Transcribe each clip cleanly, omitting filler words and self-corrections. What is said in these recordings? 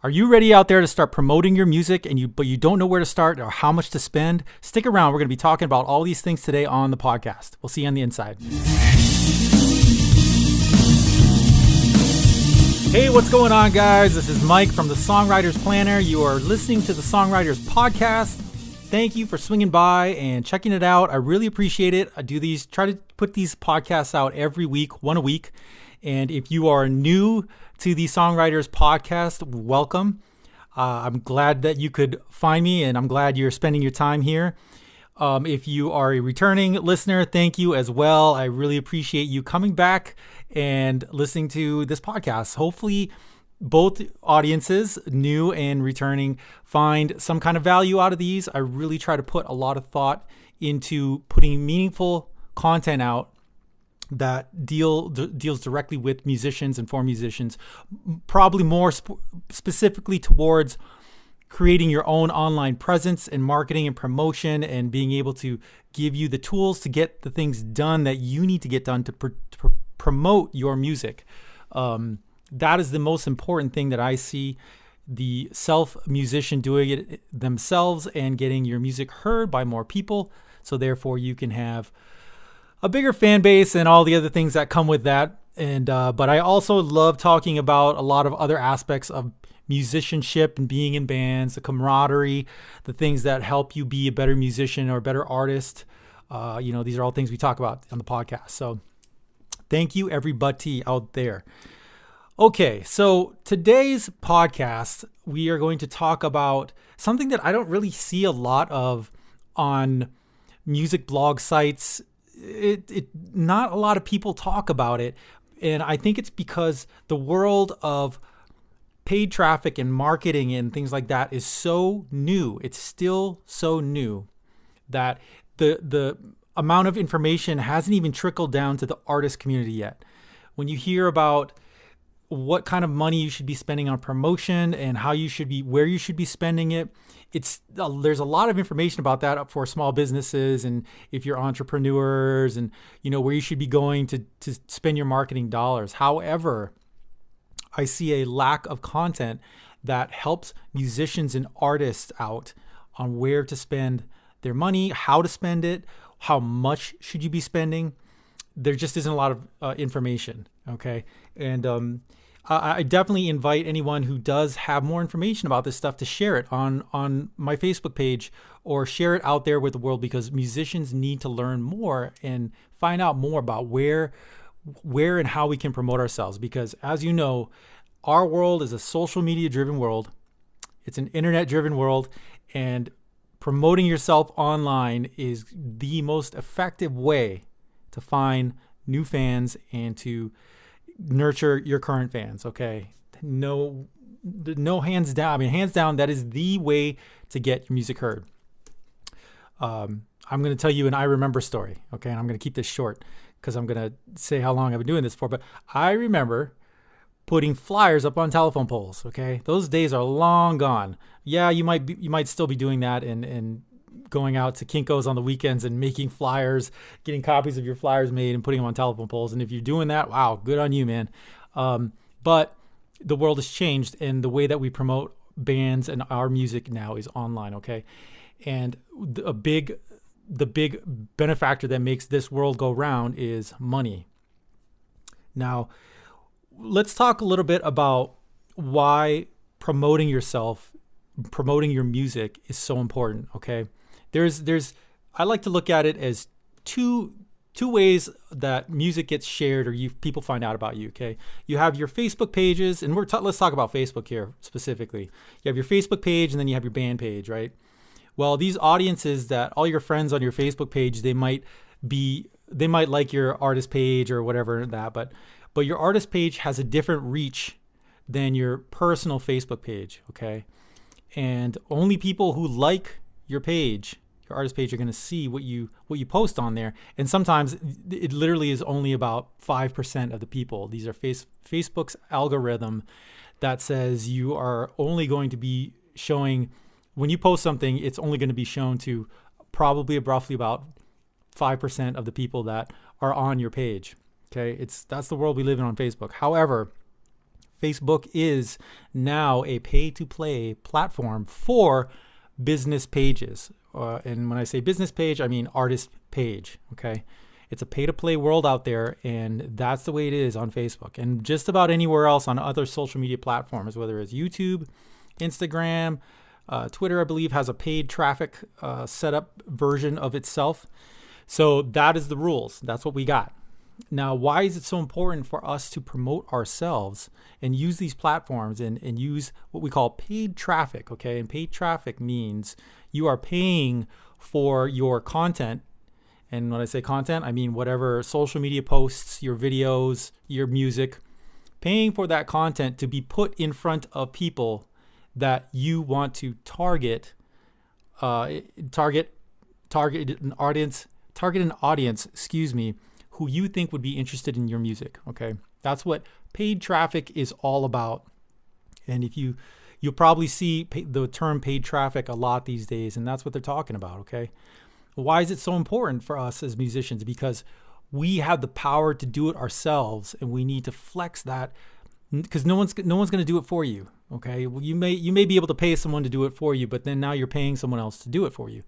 Are you ready out there to start promoting your music but you don't know where to start or how much to spend? Stick around. We're going to be talking about all these things today on the podcast. We'll see you on the inside. Hey, what's going on, guys? This is Mike from the Songwriters Planner. You are listening to the Songwriters Podcast. Thank you for swinging by and checking it out. I really appreciate it. Try to put these podcasts out every week, one a week. And if you are new to the Songwriters Podcast, welcome. I'm glad that you could find me, and I'm glad you're spending your time here. If you are a returning listener, thank you as well. I really appreciate you coming back and listening to this podcast. Hopefully, both audiences, new and returning, find some kind of value out of these. I really try to put a lot of thought into putting meaningful content out that deals directly with musicians and for musicians, probably more specifically towards creating your own online presence and marketing and promotion and being able to give you the tools to get the things done that you need to get done to promote your music. That is the most important thing that I see the self-musician doing it themselves and getting your music heard by more people. So therefore you can have a bigger fan base and all the other things that come with that. And but I also love talking about a lot of other aspects of musicianship and being in bands, the camaraderie, the things that help you be a better musician or a better artist. These are all things we talk about on the podcast. So thank you, everybody out there. Okay, so today's podcast, we are going to talk about something that I don't really see a lot of on music blog sites. Not a lot of people talk about it, and I think it's because the world of paid traffic and marketing and things like that is so new. It's still so new that the amount of information hasn't even trickled down to the artist community yet. When you hear about what kind of money you should be spending on promotion and where you should be spending it, there's a lot of information about that for small businesses and if you're entrepreneurs and where you should be going to spend your marketing dollars. However, I see a lack of content that helps musicians and artists out on where to spend their money, how to spend it, how much should you be spending. There just isn't a lot of information. Okay. And I definitely invite anyone who does have more information about this stuff to share it on my Facebook page or share it out there with the world, because musicians need to learn more and find out more about where and how we can promote ourselves. Because as you know, our world is a social media driven world. It's an internet driven world, and promoting yourself online is the most effective way to find new fans and to nurture your current fans. Okay. No hands down. I mean, hands down, that is the way to get your music heard. I'm going to tell you an I remember story. Okay. And I'm going to keep this short because I'm going to say how long I've been doing this for, but I remember putting flyers up on telephone poles. Okay. Those days are long gone. Yeah. You might still be doing that and going out to Kinko's on the weekends and making flyers, getting copies of your flyers made and putting them on telephone poles. And if you're doing that, wow, good on you, man. But the world has changed, and the way that we promote bands and our music now is online. Okay. And the big benefactor that makes this world go round is money. Now, let's talk a little bit about why promoting yourself, promoting your music is so important. Okay. I like to look at it as two ways that music gets shared or people find out about you. Okay. You have your Facebook pages, and let's talk about Facebook here specifically. You have your Facebook page, and then you have your band page, right? Well, these audiences, that all your friends on your Facebook page, they might like your artist page or whatever that, but your artist page has a different reach than your personal Facebook page. Okay. And only people who like your page, your artist page, are going to see what you post on there. And sometimes it literally is only about 5% of the people. These are Facebook's algorithm that says you are only going to be showing, when you post something, it's only going to be shown to probably roughly about 5% of the people that are on your page. Okay. That's the world we live in on Facebook. However, Facebook is now a pay-to-play platform for business pages. And when I say business page, I mean artist page, okay? It's a pay-to-play world out there, and that's the way it is on Facebook. And just about anywhere else on other social media platforms, whether it's YouTube, Instagram, Twitter, I believe, has a paid traffic setup version of itself. So that is the rules. That's what we got. Now, why is it so important for us to promote ourselves and use these platforms and use what we call paid traffic, okay? And paid traffic means you are paying for your content. And when I say content, I mean whatever social media posts, your videos, your music, paying for that content to be put in front of people that you want to target an audience, who you think would be interested in your music, okay? That's what paid traffic is all about. And if you'll probably see the term paid traffic a lot these days, and that's what they're talking about, okay? Why is it so important for us as musicians? Because we have the power to do it ourselves, and we need to flex that, because no one's going to do it for you, okay? Well, you may be able to pay someone to do it for you, but then now you're paying someone else to do it for you.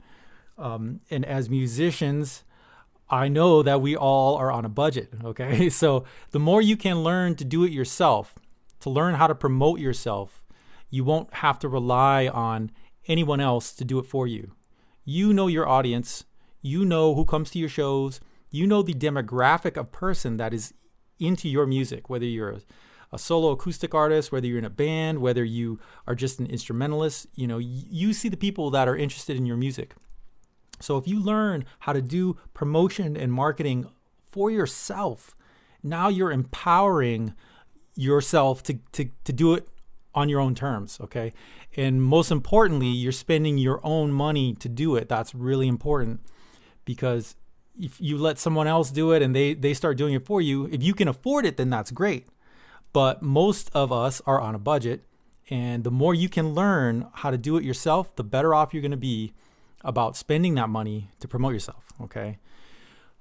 And as musicians, I know that we all are on a budget, okay? So the more you can learn to do it yourself, to learn how to promote yourself, you won't have to rely on anyone else to do it for you. You know your audience, you know who comes to your shows, you know the demographic of person that is into your music, whether you're a solo acoustic artist, whether you're in a band, whether you are just an instrumentalist, you see the people that are interested in your music. So if you learn how to do promotion and marketing for yourself, now you're empowering yourself to do it on your own terms, okay? And most importantly, you're spending your own money to do it. That's really important, because if you let someone else do it and they start doing it for you, if you can afford it, then that's great. But most of us are on a budget, and the more you can learn how to do it yourself, the better off you're going to be about spending that money to promote yourself, okay?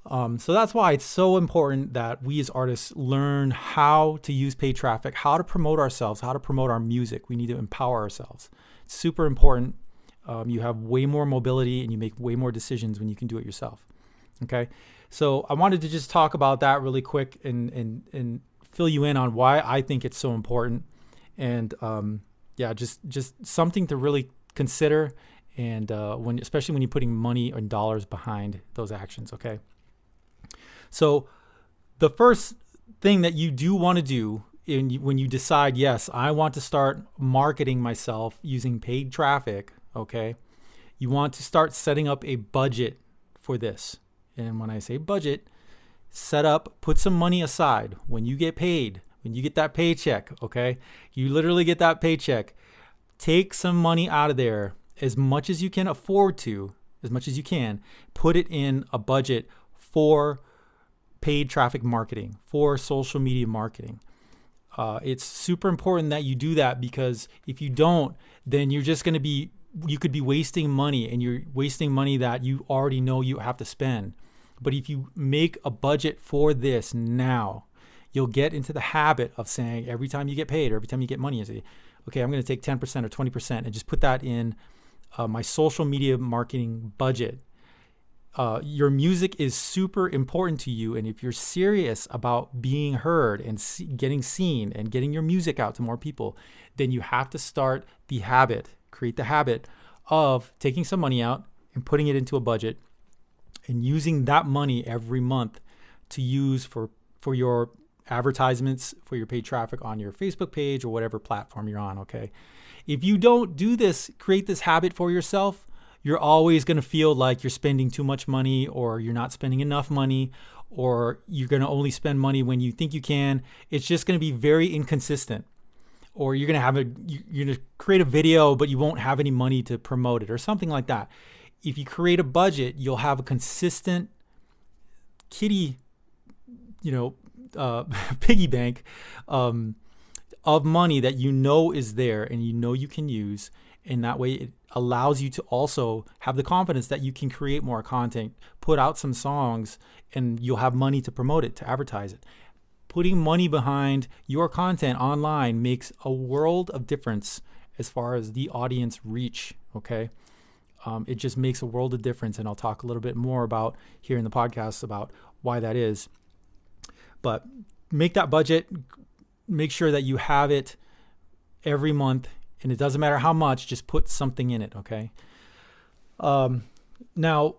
So that's why it's so important that we as artists learn how to use paid traffic, how to promote ourselves, how to promote our music. We need to empower ourselves. It's super important. You have way more mobility and you make way more decisions when you can do it yourself, okay? So I wanted to just talk about that really quick and fill you in on why I think it's so important. And just something to really consider. And especially when you're putting money and dollars behind those actions, okay? So the first thing that you do want to do when you decide, yes, I want to start marketing myself using paid traffic, okay? You want to start setting up a budget for this. And when I say budget, put some money aside. When you get paid, when you get that paycheck, okay? You literally get that paycheck. Take some money out of there, as much as you can afford to, as much as you can, put it in a budget for paid traffic marketing, for social media marketing. It's super important that you do that, because if you don't, then you're just going to you could be wasting money, and you're wasting money that you already know you have to spend. But if you make a budget for this now, you'll get into the habit of saying every time you get paid or every time you get money, you say, okay, I'm going to take 10% or 20% and just put that in my social media marketing budget. Your music is super important to you, and if you're serious about being heard and getting seen and getting your music out to more people, then you have to create the habit of taking some money out and putting it into a budget and using that money every month to use for your advertisements, for your paid traffic on your Facebook page or whatever platform you're on, okay? If you don't do this, create this habit for yourself, you're always going to feel like you're spending too much money, or you're not spending enough money, or you're going to only spend money when you think you can. It's just going to be very inconsistent. Or you're going to create a video, but you won't have any money to promote it, or something like that. If you create a budget, you'll have a consistent piggy bank of money that you know is there and you know you can use. And that way it allows you to also have the confidence that you can create more content, put out some songs, and you'll have money to promote it, to advertise it. putting money behind your content online makes a world of difference as far as the audience reach, okay? It just makes a world of difference, and I'll talk a little bit more about here in the podcast about why that is. But make that budget, make sure that you have it every month, and it doesn't matter how much, just put something in it, okay? Now,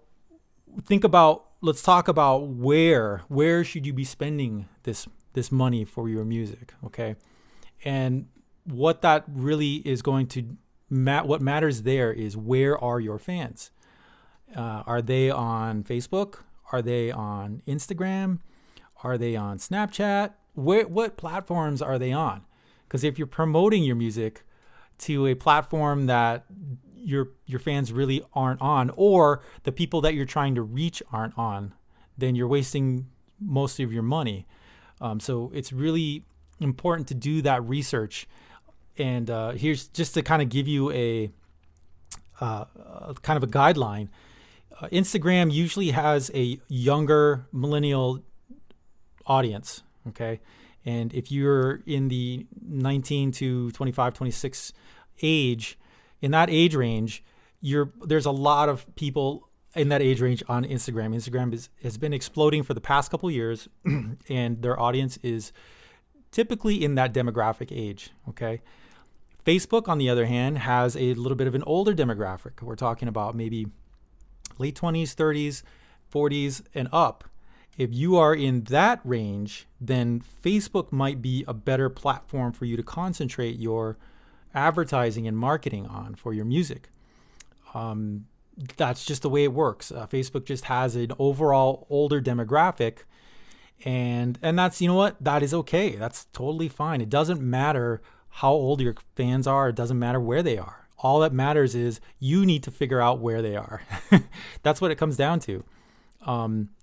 let's talk about where should you be spending this money for your music, okay? And what that really is going to what matters there is, where are your fans? Are they on Facebook? Are they on Instagram? Are they on Snapchat? What platforms are they on? Because if you're promoting your music to a platform that your fans really aren't on, or the people that you're trying to reach aren't on, then you're wasting most of your money. So it's really important to do that research. And here's just to kind of give you a kind of a guideline. Instagram usually has a younger millennial audience, okay? And if you're in the 19 to 25, 26 age, in that age range, there's a lot of people in that age range on Instagram. Instagram has been exploding for the past couple years, and their audience is typically in that demographic age, okay? Facebook, on the other hand, has a little bit of an older demographic. We're talking about maybe late 20s, 30s, 40s, and up. If you are in that range, then Facebook might be a better platform for you to concentrate your advertising and marketing on for your music. That's just the way it works. Facebook just has an overall older demographic, and that's, you know what, that is okay. That's totally fine. It doesn't matter how old your fans are. It doesn't matter where they are. All that matters is you need to figure out where they are. That's what it comes down to.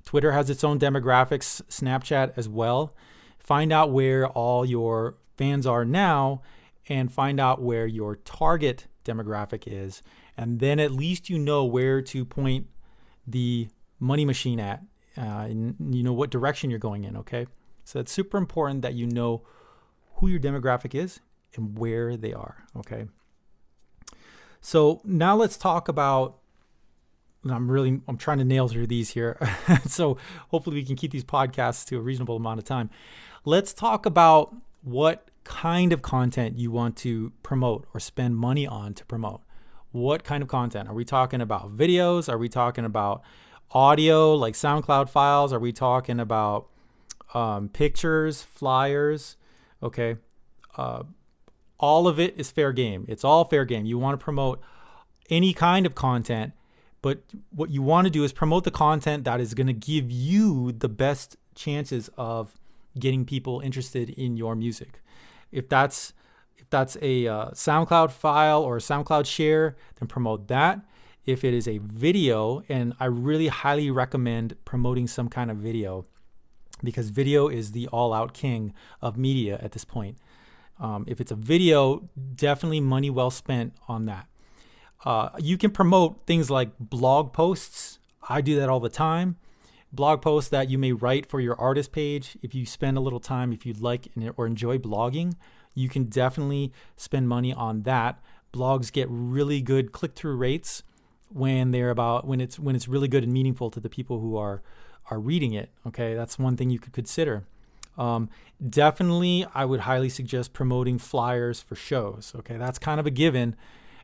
Twitter has its own demographics, Snapchat as well. Find out where all your fans are now, and find out where your target demographic is. And then at least you know where to point the money machine at, and you know what direction you're going in, okay? So it's super important that you know who your demographic is and where they are, okay? So now let's talk about, I'm trying to nail through these here. So hopefully we can keep these podcasts to a reasonable amount of time. Let's talk about what kind of content you want to promote or spend money on to promote. What kind of content? Are we talking about videos? Are we talking about audio, like SoundCloud files? Are we talking about pictures, flyers? Okay. All of it is fair game. It's all fair game. You want to promote any kind of content, but what you want to do is promote the content that is going to give you the best chances of getting people interested in your music. If that's a SoundCloud file or a SoundCloud share, then promote that. If it is a video, and I really highly recommend promoting some kind of video, because video is the all-out king of media at this point. If it's a video, definitely money well spent on that. You can promote things like blog posts. I do that all the time. Blog posts that you may write for your artist page. If you spend a little time, if you'd like or enjoy blogging, you can definitely spend money on that. Blogs get really good click-through rates when it's really good and meaningful to the people who are reading it. Okay, that's one thing you could consider. Definitely, I would highly suggest promoting flyers for shows. Okay, that's kind of a given,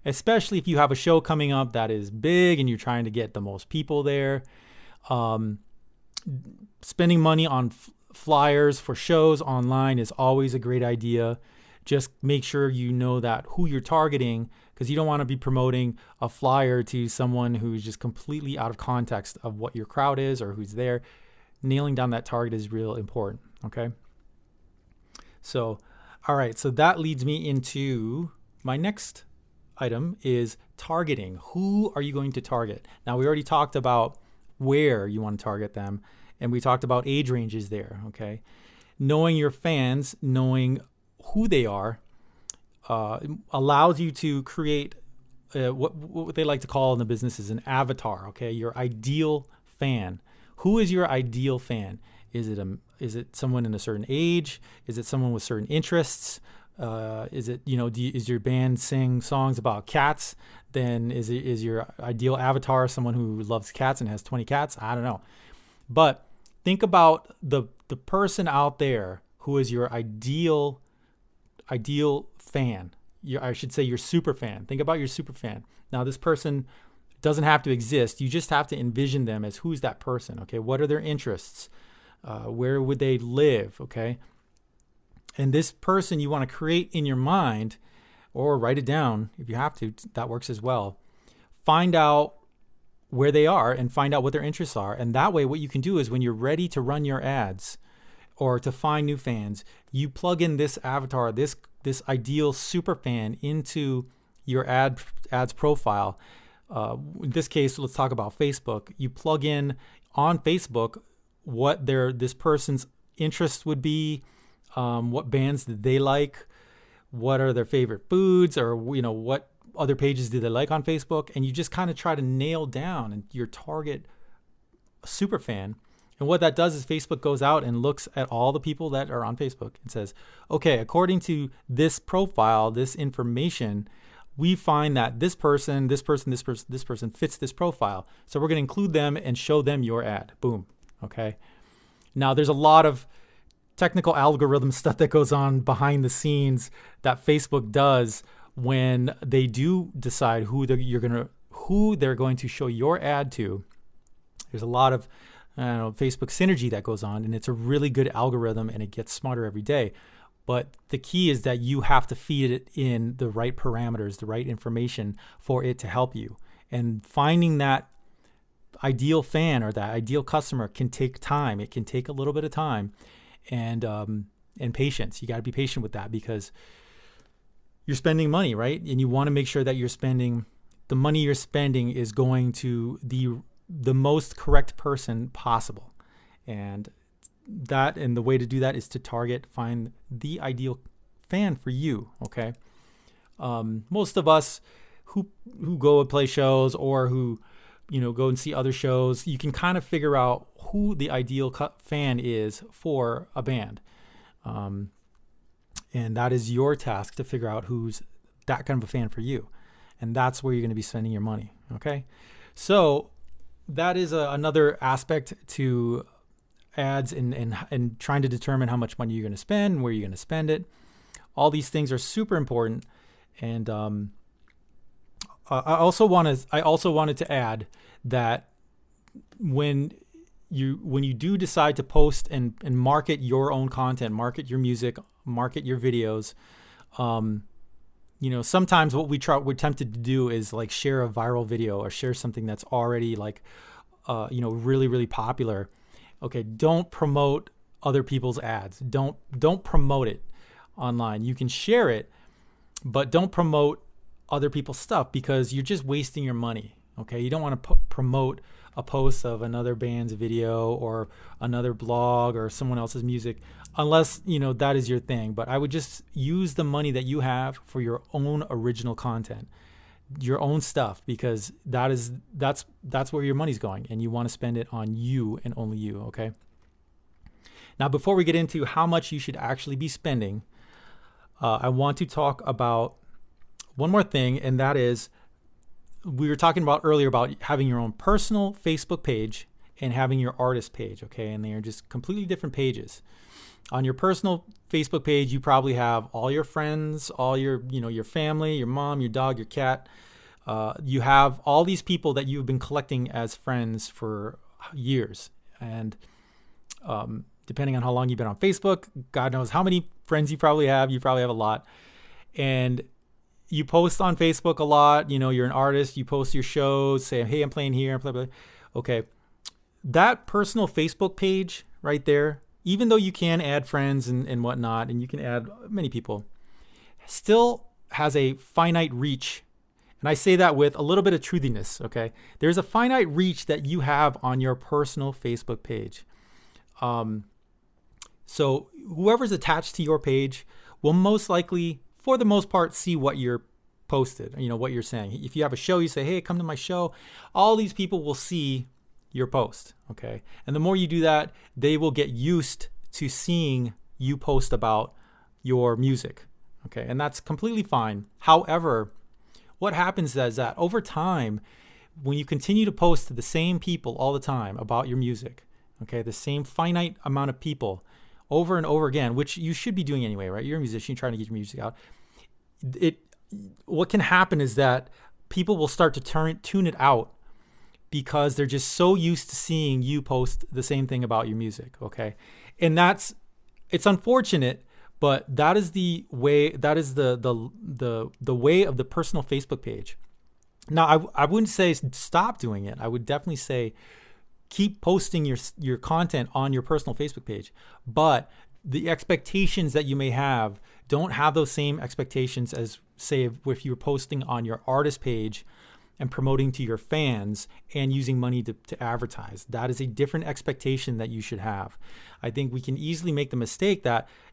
especially if you have a show coming up that is big and you're trying to get the most people there. Spending money on flyers for shows online is always a great idea. Just make sure you know that who you're targeting, because you don't want to be promoting a flyer to someone who's just completely out of context of what your crowd is or who's there. Nailing down that target is real important, okay? So, all right, so that leads me into my next item is targeting. Who are you going to target? Now, we already talked about where you want to target them, and we talked about age ranges there, okay? Knowing your fans, knowing who they are, allows you to create what they like to call in the business is an avatar, okay? Your ideal fan. Who is your ideal fan? Is it someone in a certain age? Is it someone with certain interests? Is it, is your band sing songs about cats? Then is your ideal avatar someone who loves cats and has 20 cats? I don't know. But think about the person out there who is your ideal fan. I should say your super fan. Think about your super fan. Now, this person doesn't have to exist. You just have to envision them as who's that person, okay? What are their interests? Where would they live, okay? And this person you want to create in your mind, or write it down if you have to, that works as well. Find out where they are and find out what their interests are. And that way, what you can do is when you're ready to run your ads or to find new fans, you plug in this avatar, this ideal super fan into your ads profile. In this case, let's talk about Facebook. You plug in on Facebook what this person's interests would be, what bands did they like, what are their favorite foods, or what other pages do they like on Facebook, and you just kind of try to nail down your target super fan. And what that does is Facebook goes out and looks at all the people that are on Facebook and says, okay, according to this profile, this information, we find that this person fits this profile. So we're going to include them and show them your ad. Boom. Okay. Now there's a lot of technical algorithm stuff that goes on behind the scenes that Facebook does when they do decide who they're going to show your ad to. There's a lot of Facebook synergy that goes on, and it's a really good algorithm, and it gets smarter every day. But the key is that you have to feed it in the right parameters, the right information for it to help you. And finding that ideal fan or that ideal customer can take time. It can take a little bit of time and patience. You got to be patient with that because you're spending money, right? And you want to make sure that the money you're spending is going to the most correct person possible. And the way to do that is to find the ideal fan for you, okay? Most of us who go and play shows or who, go and see other shows, you can kind of figure out who the ideal fan is for a band. And that is your task to figure out who's that kind of a fan for you. And that's where you're going to be spending your money, okay? So that is another aspect to ads and trying to determine how much money you're going to spend, where you're going to spend it. All these things are super important. And I also wanted to add that when you do decide to post and market your own content, market your music, market your videos, sometimes what we're tempted to do is like share a viral video or share something that's already like, really, really popular. Okay, don't promote other people's ads. Don't promote it online. You can share it, but don't promote other people's stuff because you're just wasting your money. Okay, you don't want to promote a post of another band's video or another blog or someone else's music unless, that is your thing. But I would just use the money that you have for your own original content, your own stuff, because that's where your money's going, and you want to spend it on you and only you, okay? Now, before we get into how much you should actually be spending, I want to talk about one more thing, and that is we were talking about earlier about having your own personal Facebook page and having your artist page, okay? And they are just completely different pages. On your personal Facebook page, you probably have all your friends, all your family, your mom, your dog, your cat. You have all these people that you've been collecting as friends for years. And depending on how long you've been on Facebook, God knows how many friends you probably have. You probably have a lot. And you post on Facebook a lot. You're an artist. You post your shows, say, hey, I'm playing here, blah, blah. Okay. That personal Facebook page right there, even though you can add friends and whatnot, and you can add many people, still has a finite reach. And I say that with a little bit of truthiness, okay? There's a finite reach that you have on your personal Facebook page. So whoever's attached to your page will most likely, for the most part, see what you're posted, what you're saying. If you have a show, you say, hey, come to my show. All these people will see your post. Okay. And the more you do that, they will get used to seeing you post about your music. Okay. And that's completely fine. However, what happens is that over time, when you continue to post to the same people all the time about your music, okay, the same finite amount of people over and over again, which you should be doing anyway, right? You're a musician, you're trying to get your music out. What can happen is that people will start to tune it out because they're just so used to seeing you post the same thing about your music, okay? And it's unfortunate, but that is the way. That is the way of the personal Facebook page. Now, I wouldn't say stop doing it. I would definitely say keep posting your content on your personal Facebook page, but the expectations that you may have, don't have those same expectations as, say, if you're posting on your artist page and promoting to your fans and using money to advertise. That is a different expectation that you should have. I think we can easily make the mistake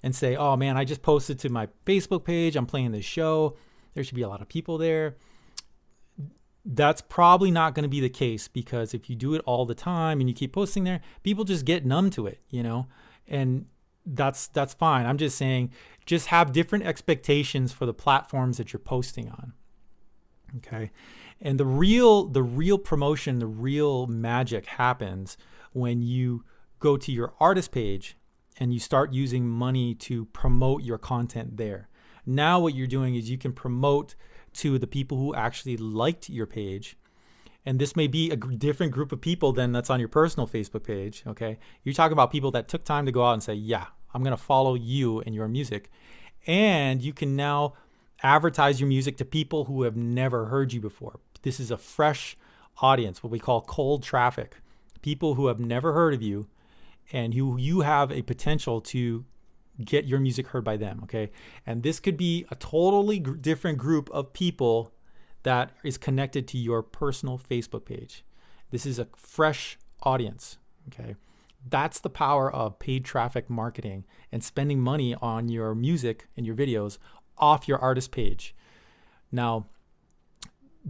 and say, oh man, I just posted to my Facebook page, I'm playing this show, there should be a lot of people there. That's probably not going to be the case, because if you do it all the time and you keep posting there, people just get numb to it, and that's fine. I'm just saying, just have different expectations for the platforms that you're posting on. Okay. And the real promotion, the real magic happens when you go to your artist page and you start using money to promote your content there. Now what you're doing is you can promote to the people who actually liked your page. And this may be a different group of people than that's on your personal Facebook page. Okay. You're talking about people that took time to go out and say, yeah, I'm going to follow you and your music. And you can now advertise your music to people who have never heard you before. This is a fresh audience, what we call cold traffic. People who have never heard of you and you have a potential to get your music heard by them, okay? And this could be a totally different group of people that is connected to your personal Facebook page. This is a fresh audience, okay? That's the power of paid traffic marketing and spending money on your music and your videos off your artist page. Now,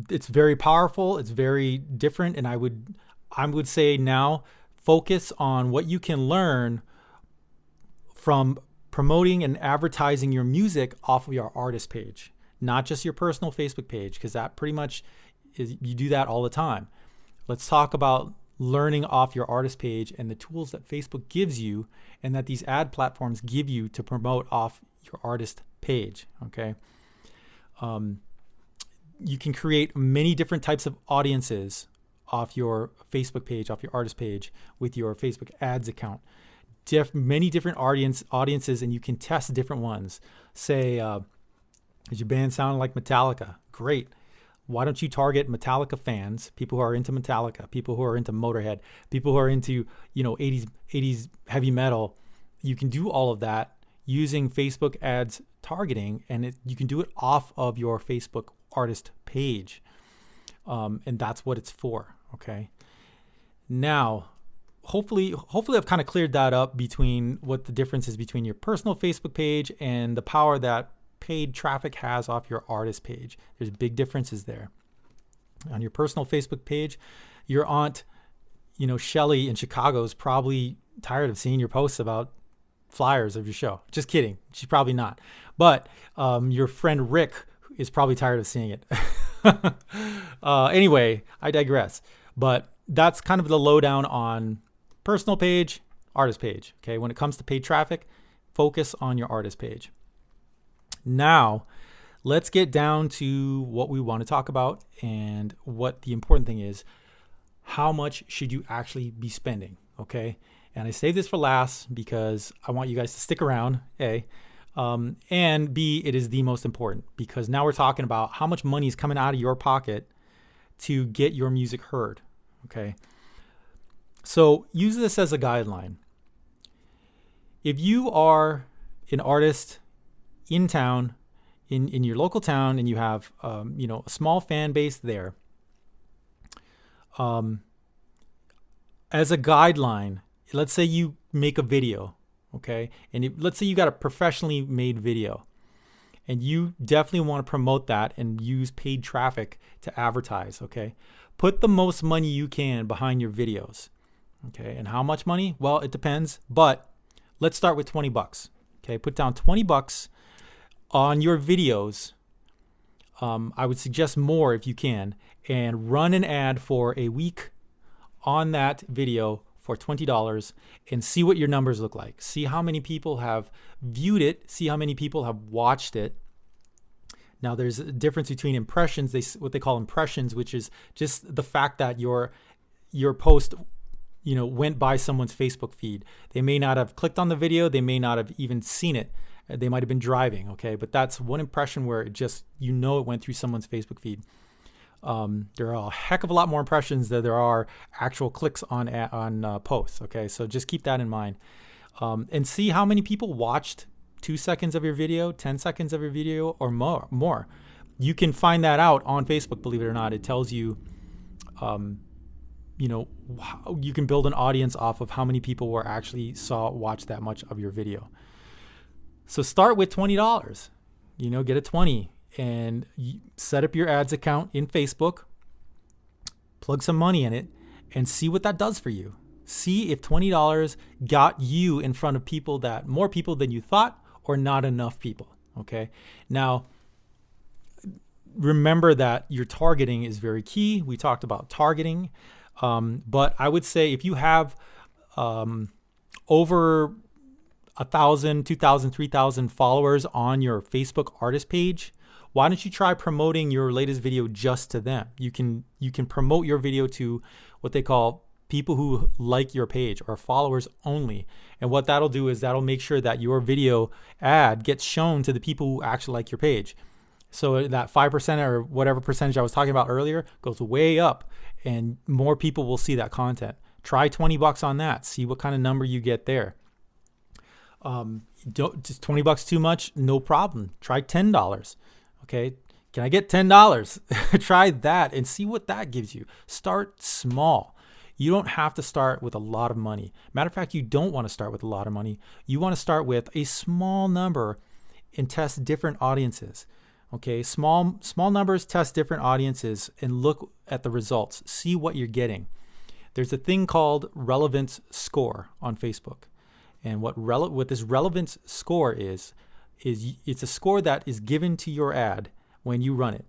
it's very powerful, it's very different, and I would say now focus on what you can learn from promoting and advertising your music off of your artist page, not just your personal Facebook page, because that pretty much you do that all the time. Let's talk about learning off your artist page and the tools that Facebook gives you and that these ad platforms give you to promote off your artist page. Okay. You can create many different types of audiences off your Facebook page, off your artist page with your Facebook ads account. Many different audiences, and you can test different ones. Say, does your band sound like Metallica? Great. Why don't you target Metallica fans, people who are into Metallica, people who are into Motorhead, people who are into 80s heavy metal? You can do all of that using Facebook ads targeting, and you can do it off of your Facebook artist page, and that's what it's for. Okay. Now, hopefully I've kind of cleared that up between what the difference is between your personal Facebook page and the power that paid traffic has off your artist page. There's big differences there. On your personal Facebook page, your aunt, Shelly in Chicago is probably tired of seeing your posts about flyers of your show. Just kidding. She's probably not. But your friend Rick is probably tired of seeing it. Anyway, I digress. But that's kind of the lowdown on personal page, artist page. Okay. When it comes to paid traffic, focus on your artist page. Now, let's get down to what we want to talk about, and what the important thing is. How much should you actually be spending? Okay. And I saved this for last because I want you guys to stick around, A. And B, it is the most important, because now we're talking about how much money is coming out of your pocket to get your music heard. Okay. So use this as a guideline. If you are an artist in town, in your local town, and you have, a small fan base there, as a guideline, let's say you make a video, okay? And let's say you got a professionally made video, And you definitely want to promote that and use paid traffic to advertise, okay? Put the most money you can behind your videos, okay? And how much money? Well, it depends, but let's start with $20, okay? Put down $20 on your videos. I would suggest more if you can, and run an ad for a week on that video for $20 and see what your numbers look like. See how many people have viewed it, see how many people have watched it. Now there's a difference between impressions, what they call impressions, which is just the fact that your post, went by someone's Facebook feed. They may not have clicked on the video, they may not have even seen it. They might have been driving, okay? But that's one impression where it just, it went through someone's Facebook feed. There are a heck of a lot more impressions than there are actual clicks on posts, okay? So just keep that in mind. And see how many people watched 2 seconds of your video, 10 seconds of your video, or more. You can find that out on Facebook, believe it or not. It tells you, you can build an audience off of how many people were actually watch that much of your video. So start with $20, get a 20 and set up your ads account in Facebook, plug some money in it, and see what that does for you. See if $20 got you in front of more people than you thought, or not enough people, okay? Now, remember that your targeting is very key. We talked about targeting, but I would say if you have over 1,000, 2,000, 3,000 followers on your Facebook artist page, why don't you try promoting your latest video just to them? You can promote your video to what they call people who like your page, or followers only. And what that'll do is that'll make sure that your video ad gets shown to the people who actually like your page. So that 5% or whatever percentage I was talking about earlier goes way up, and more people will see that content. Try $20 on that. See what kind of number you get there. Just $20 too much? No problem. Try $10. Okay. Can I get $10? Try that and see what that gives you. Start small. You don't have to start with a lot of money. Matter of fact, you don't want to start with a lot of money. You want to start with a small number and test different audiences. Okay. Small numbers, test different audiences and look at the results. See what you're getting. There's a thing called relevance score on Facebook. And what this relevance score is it's a score that is given to your ad when you run it.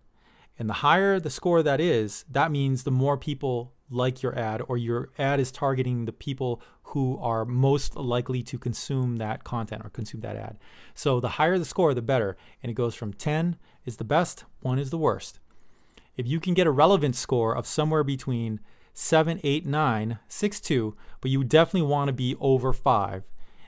And the higher the score that is, that means the more people like your ad, or your ad is targeting the people who are most likely to consume that content or consume that ad. So the higher the score, the better. And it goes from 10 is the best, 1 is the worst. If you can get a relevance score of somewhere between 7, 8, 9, 6, 2, but you definitely want to be over 5,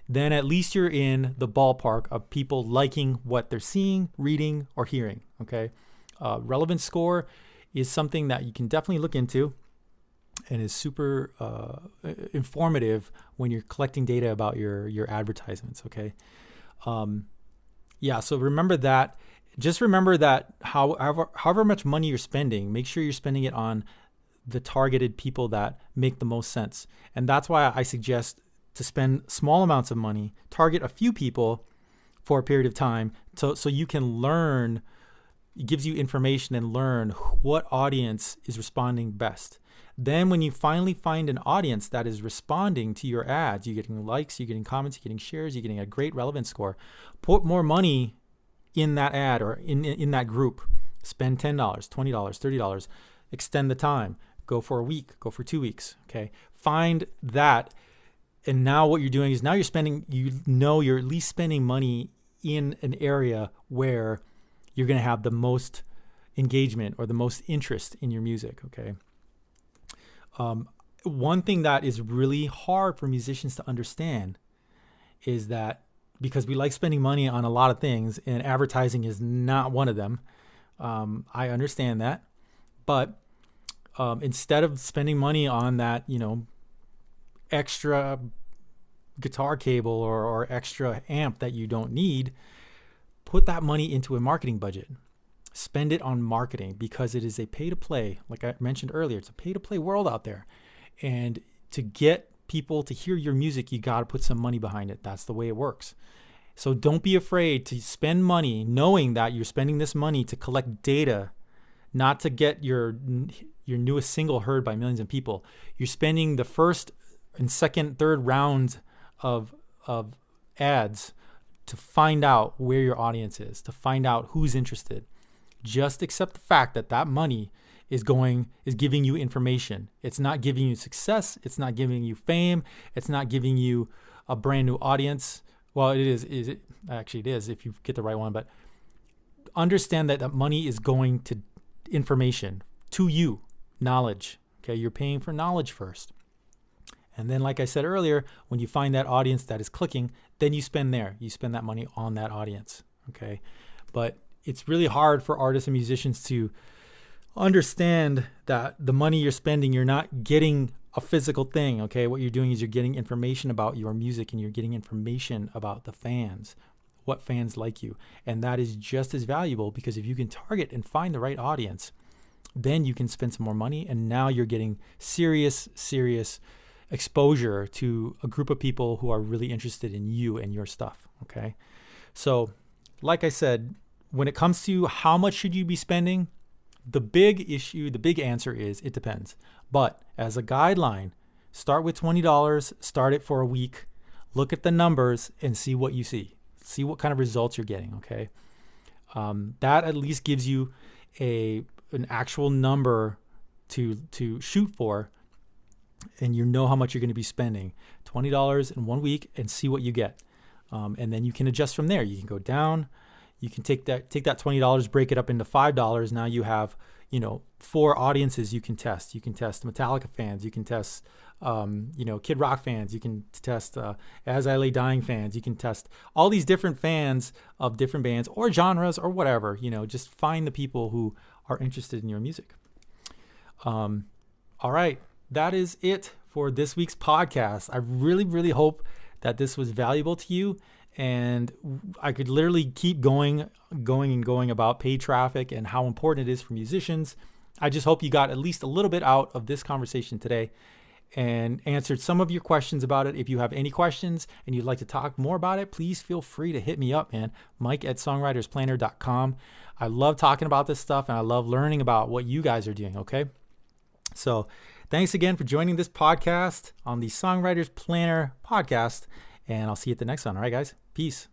then at least you're in the ballpark of people liking what they're seeing, reading, or hearing, okay? Relevance score is something that you can definitely look into and is super informative when you're collecting data about your advertisements, okay? So remember that. Just remember that however much money you're spending, make sure you're spending it on the targeted people that make the most sense. And that's why I suggest to spend small amounts of money, target a few people for a period of time so you can learn. It gives you information and learn what audience is responding best. Then when you finally find an audience that is responding to your ads, you're getting likes, you're getting comments, you're getting shares, you're getting a great relevance score, put more money in that ad or in that group. Spend $10, $20, $30, extend the time, go for a week, go for 2 weeks, okay? Find that. And now what you're doing is now you're at least spending money in an area where you're going to have the most engagement or the most interest in your music, okay? One thing that is really hard for musicians to understand is that because we like spending money on a lot of things and advertising is not one of them. I understand that. But instead of spending money on that, extra guitar cable or extra amp that you don't need, put that money into a marketing budget. Spend it on marketing because it is a pay-to-play. Like I mentioned earlier, it's a pay-to-play world out there. And to get people to hear your music, you got to put some money behind it. That's the way it works. So don't be afraid to spend money knowing that you're spending this money to collect data, not to get your newest single heard by millions of people. You're spending the first and second, third rounds of ads to find out where your audience is, to find out who's interested. Just accept the fact that that money is giving you information. It's not giving you success. It's not giving you fame. It's not giving you a brand new audience. Well, it is. Actually, it is if you get the right one. But understand that that money is going to information, to you, knowledge. Okay, you're paying for knowledge first. And then, like I said earlier, when you find that audience that is clicking, then you spend there. You spend that money on that audience. Okay, but it's really hard for artists and musicians to understand that the money you're spending, you're not getting a physical thing. Okay, what you're doing is you're getting information about your music, and you're getting information about the fans, what fans like you. And that is just as valuable, because if you can target and find the right audience, then you can spend some more money, and now you're getting serious exposure to a group of people who are really interested in you and your stuff. Okay, so like I said, when it comes to how much should you be spending, the big answer is it depends. But as a guideline, start with $20, start it for a week, look at the numbers and see what you see. See what kind of results you're getting, okay? That at least gives you an actual number to shoot for, and you know how much you're going to be spending. $20 in 1 week, and see what you get. And then you can adjust from there. You can go down. You can take that $20, break it up into $5. Now you have, 4 audiences you can test. You can test Metallica fans. You can test, Kid Rock fans. You can test As I Lay Dying fans. You can test all these different fans of different bands or genres or whatever. Just find the people who are interested in your music. All right. That is it for this week's podcast. I really, really hope that this was valuable to you. And I could literally keep going about paid traffic and how important it is for musicians. I just hope you got at least a little bit out of this conversation today and answered some of your questions about it. If you have any questions and you'd like to talk more about it, please feel free to hit me up, man. Mike@songwritersplanner.com. I love talking about this stuff, and I love learning about what you guys are doing, okay? So thanks again for joining this podcast on the Songwriters Planner podcast. And I'll see you at the next one. All right, guys. Peace.